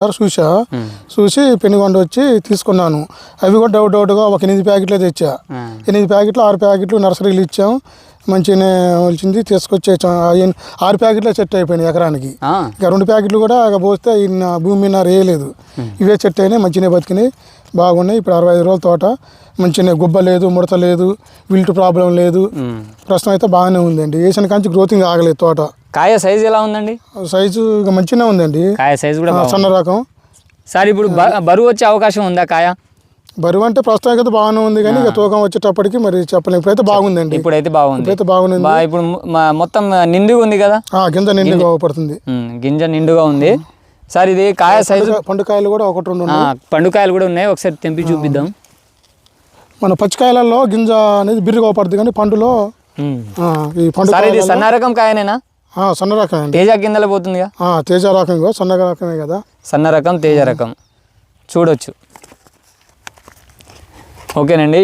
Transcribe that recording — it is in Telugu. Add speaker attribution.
Speaker 1: చూసా చూసి పెనుగొండ వచ్చి తీసుకున్నాను. అవి కూడా డౌట్గా ఒక 8 ప్యాకెట్లే తెచ్చా. 8 ప్యాకెట్లు 6 ప్యాకెట్లు నర్సరీలు ఇచ్చాం. మంచిగానే వచ్చింది. తీసుకొచ్చే 6 ప్యాకెట్లే సెట్ అయిపోయినాయి ఎకరానికి. ఇక 2 ప్యాకెట్లు కూడా పోస్తే భూమి మీద రేయలేదు. ఇవే సెట్ అయినాయి, మంచిగానే బతికినాయి, బాగున్నాయి. ఇప్పుడు 65 రోజుల తోట మంచిగానే గుబ్బ లేదు, ముడత లేదు, విల్ట్ ప్రాబ్లం లేదు. ప్రస్తుతం అయితే బాగానే ఉందండి. వేసిన కాంచి గ్రోతింగ్ ఆగలేదు తోట.
Speaker 2: కాయ సైజు ఎలా ఉందండి?
Speaker 1: సైజు ఇక మంచిగానే ఉందండి.
Speaker 2: కాయ సైజు కూడా
Speaker 1: సన్న రకం.
Speaker 2: సార్ ఇప్పుడు బరువు వచ్చే అవకాశం ఉందా కాయ?
Speaker 1: బరువు అంటే ప్రస్తుతానికి అయితే బాగానే ఉంది, కానీ ఇక తూకం వచ్చేటప్పటికి మరి చెప్పలేము. ఇప్పుడైతే బాగుందండి.
Speaker 2: ఇప్పుడైతే బాగుంది.
Speaker 1: ఇప్పుడైతే బాగుంది.
Speaker 2: ఇప్పుడు మొత్తం నిండుగా ఉంది కదా?
Speaker 1: గింజ నిండుగా పడుతుంది.
Speaker 2: గింజ నిండుగా ఉంది. సార్ ఇది కాయ సైజు
Speaker 1: పండుకాయలు కూడా 1-2 ఉన్నాయి.
Speaker 2: పండుకాయలు కూడా ఉన్నాయి. ఒకసారి తెంపి చూపిద్దాం.
Speaker 1: మన పచ్చికాయలలో గింజ అనేది బిర్రుగా పడుతుంది, కానీ పండులో ఈ పండు
Speaker 2: ఇది సన్న రకం కాయనేనా?
Speaker 1: సన్న రకం అండి.
Speaker 2: తేజ కిందలో పోతుందిగా.
Speaker 1: తేజ రకం సన్న రకమే కదా.
Speaker 2: సన్న రకం తేజ రకం చూడొచ్చు. ఓకేనండి.